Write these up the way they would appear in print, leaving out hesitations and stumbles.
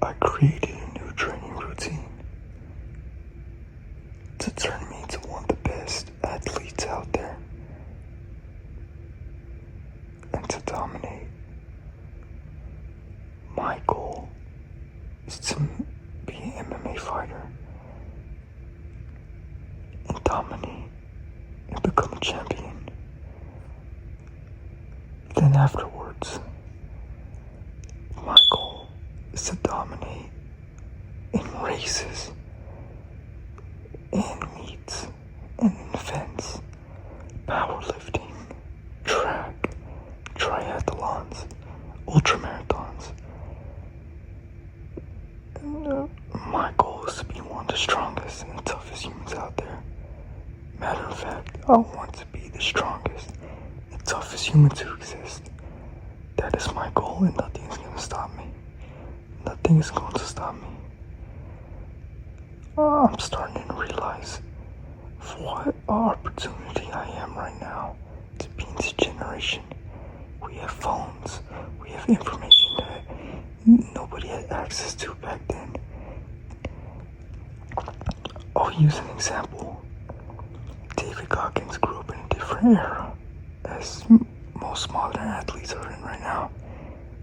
I created a new training routine to turn me into one of the best athletes out there and to dominate. My goal is to be an MMA fighter and dominate and become a champion. Then afterwards, my goal is to dominate in races, in meets, and in events, powerlifting, track, triathlons, ultramarathons. And my goal is to be one of the strongest and toughest humans out there. Matter of fact, I want to be the strongest and toughest human to exist. That is my goal, and nothing is going to stop me. Nothing is going to stop me. I'm starting to realize what opportunity I am right now to be in this generation. We have phones, we have information that nobody had access to back then. I'll use an example. David Goggins grew up in a different era, as most modern athletes are in right now.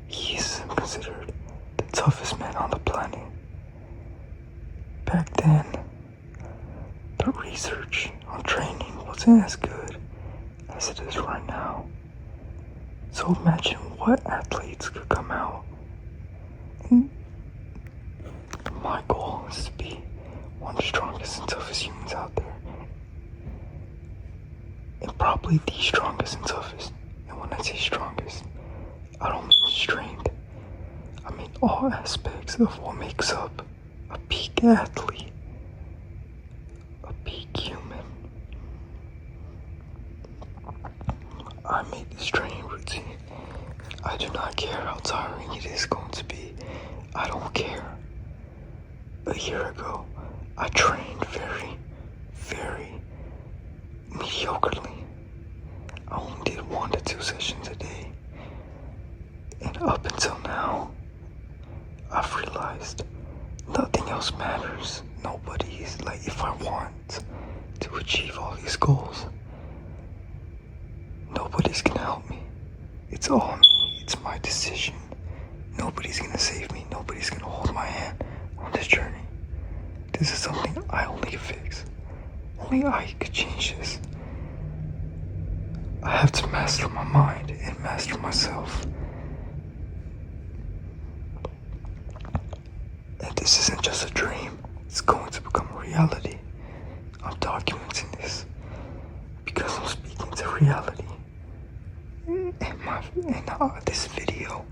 He is considered the toughest man on the planet. Back then, the research on training wasn't as good as it is right now. So imagine what athletes could come out. And my goal is to be one of the strongest and toughest humans out there. And probably the strongest and toughest. And when I say strongest, I don't mean strength. I mean all aspects of what makes up a peak athlete, a peak human. I made this training routine. I do not care how tiring it is going to be. I don't care. A year ago, I trained very, very mediocrely. I only did 1 to 2 sessions a day. And up until now, I've realized nothing else matters. Nobody's like, if I want to achieve all these goals, nobody's gonna help me. It's all me. It's my decision. Nobody's gonna save me. Nobody's gonna hold my hand on this journey. This is something I only can fix. Only I could change this. I have to master my mind and master myself. And this isn't just a dream. It's going to become a reality. I'm documenting this because I'm speaking to reality. And this video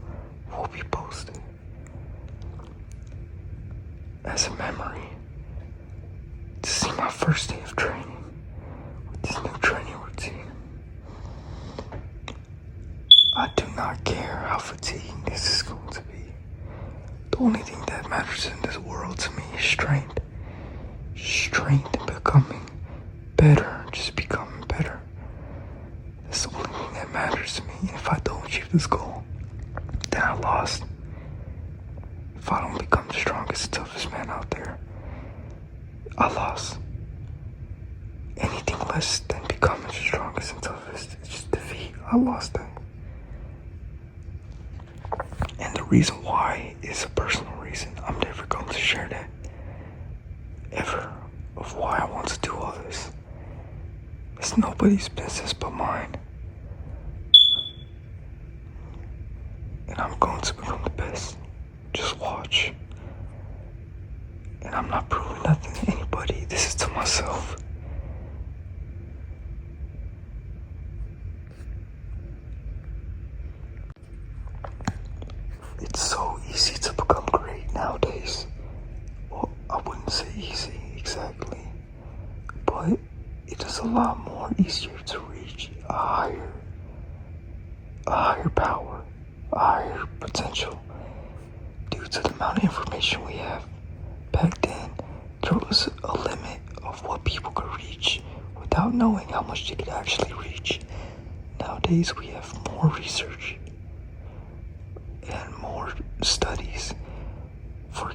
will be posted as a memory to see my first day of training with this new training routine. I do not care how fatiguing this is going to be. The only thing that matters in this world to me is strength. Strength and becoming better, just becoming better. That's the only thing that matters to me. And if I don't achieve this goal, then I lost. If I don't become the strongest, toughest man out there, I lost. Anything less than becoming the strongest and toughest is just defeat. I lost that. And the reason why is a personal reason. I'm never going to share that. Ever. Of why I want to do all this. It's nobody's business but mine. And I'm going to become the best. Just watch. And I'm not proving nothing to anybody. This is to myself. It's so easy to become great nowadays. Well, I wouldn't say easy exactly, but it is a lot more easier to reach a higher power, a higher potential due to the amount of information we have. Back then, there was a limit of what people could reach without knowing how much they could actually reach. Nowadays, we have more research and more studies. For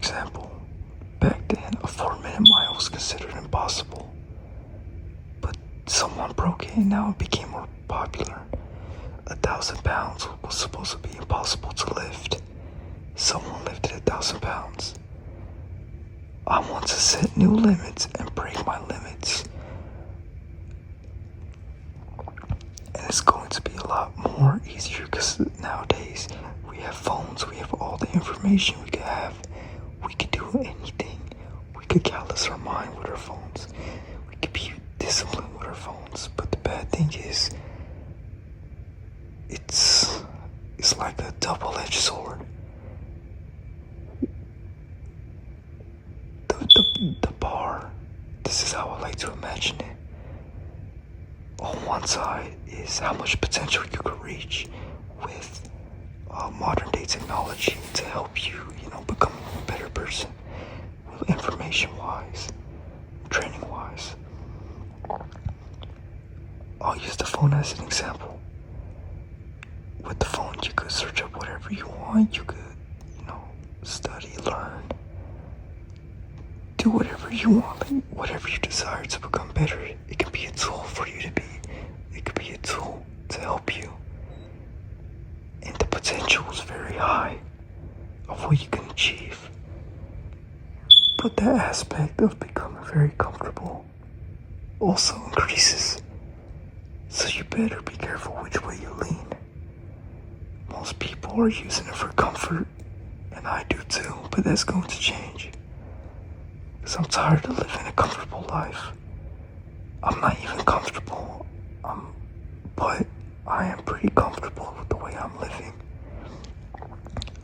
impossible. But someone broke it and now it became more popular. 1,000 pounds was supposed to be impossible to lift. Someone lifted 1,000 pounds. I want to set new limits and break my limits. And it's going to be a lot more easier because nowadays we have phones, we have all the information we could have. We could do anything. We could callous our mind with our phones. We could be disciplined with our phones. But the bad thing is, it's like a double-edged sword. The bar, this is how I like to imagine it. On one side is how much potential you could reach with modern day technology to help you, become a better person, information wise, training wise. I'll use the phone as an example. With the phone, you could search up whatever you want. You could, study, learn, do whatever you want, whatever you desire to become better. It can be a tool for you to be. It could be a tool to help you. And the potential is very high of what you can achieve. But that aspect of becoming very comfortable also increases. So you better be careful which way you lean. Most people are using it for comfort, and I do too, but that's going to change. Because I'm tired of living a comfortable life. I'm not even comfortable, but I am pretty comfortable with the way I'm living.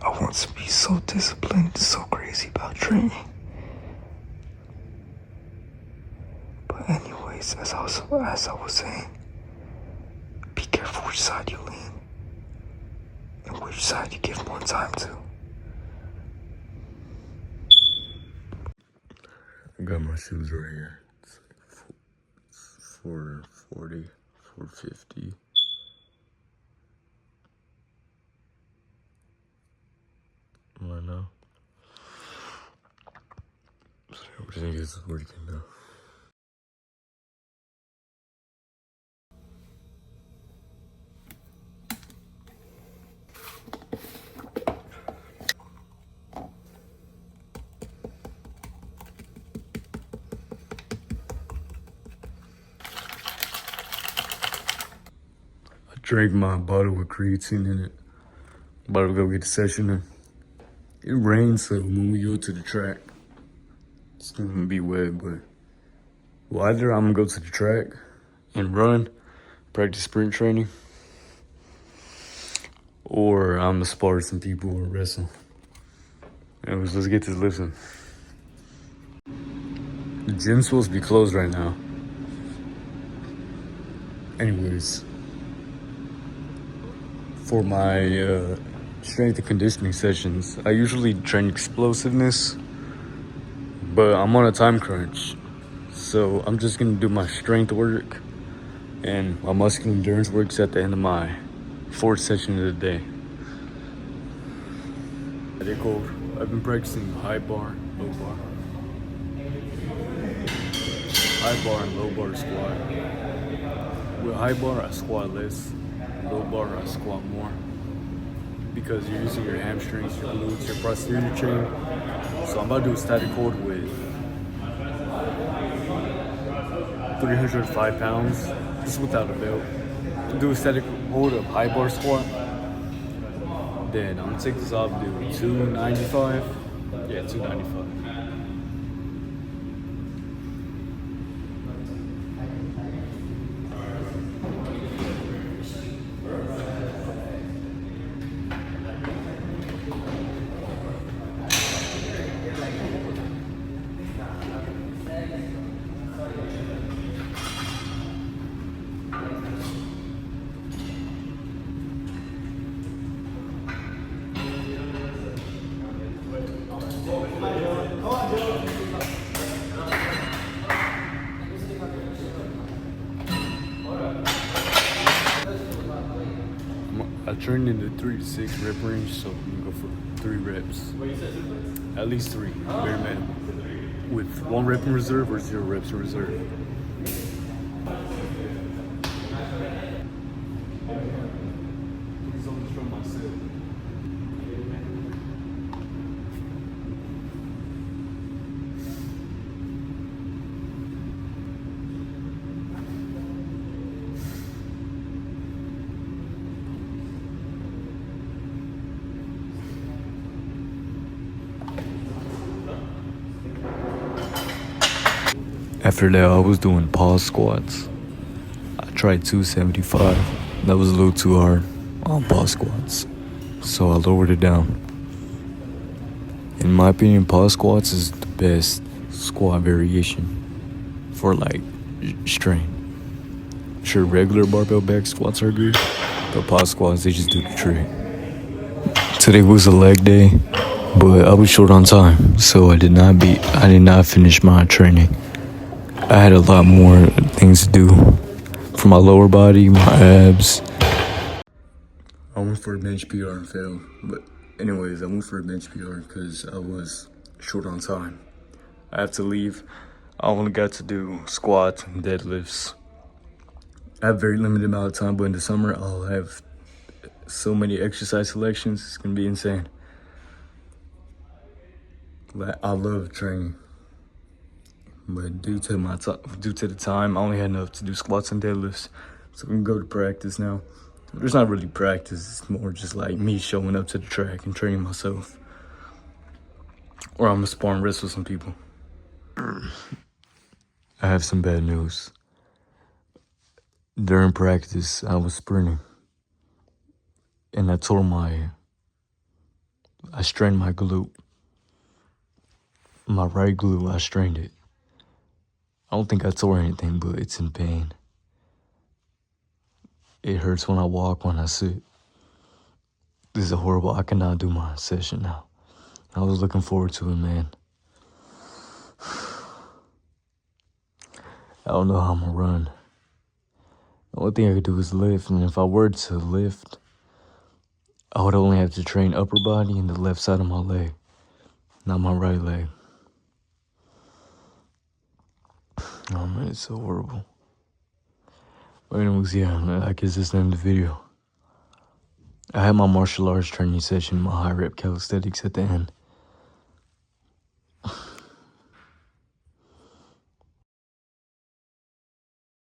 I want to be so disciplined, so crazy about training. But anyways, as I was saying, be careful which side you lean and which side you give more time to. I got my shoes right here. It's like $440, $450. I know. So everything is working now. I drank my bottle with creatine in it. About to go get the session in. It rains, so when we go to the track, it's gonna be wet, but either I'm gonna go to the track and run, practice sprint training, or I'm gonna spar some people or wrestle. Anyways, let's get this lifting. The gym's supposed to be closed right now. Anyways, for my strength and conditioning sessions, I usually train explosiveness, but I'm on a time crunch. So I'm just gonna do my strength work and my muscular endurance works at the end of my fourth session of the day. I've been practicing high bar, low bar. High bar and low bar squat. With high bar, I squat less. Low bar, I squat more. Because you're using your hamstrings, your glutes, your posterior chain. So I'm about to do a static hold with 305 pounds, just without a belt. Do a static hold of high bar squat. Then I'm gonna take this off, do 295. Yeah, 295. I turned into 3 to 6 rep range, so I'm gonna go for 3 reps. At least 3, bare minimum. with 1 rep in reserve or 0 reps in reserve. After that, I was doing pause squats. I tried 275. That was a little too hard on pause squats, so I lowered it down. In my opinion, pause squats is the best squat variation for like strength. Sure, regular barbell back squats are good, but pause squats, they just do the trick. Today was a leg day, but I was short on time, so I did not finish my training. I had a lot more things to do for my lower body, my abs. I went for a bench PR and failed, but anyways, I went for a bench PR because I was short on time. I have to leave. I only got to do squats and deadlifts. I have very limited amount of time, but in the summer I'll have so many exercise selections. It's gonna be insane. I love training, but due to the time, I only had enough to do squats and deadlifts. So we can go to practice now. There's not really practice, it's more just like me showing up to the track and training myself. Or I'm gonna spar and wrestle some people. I have some bad news. During practice, I was sprinting. And I strained my glute. My right glute, I strained it. I don't think I tore anything, but it's in pain. It hurts when I walk, when I sit. This is horrible. I cannot do my session now. I was looking forward to it, man. I don't know how I'm gonna run. The only thing I could do is lift, and if I were to lift, I would only have to train upper body and the left side of my leg, not my right leg. Oh man, it's so horrible. But anyways, yeah, I guess that's the end of the video. I had my martial arts training session, my high rep calisthenics at the end.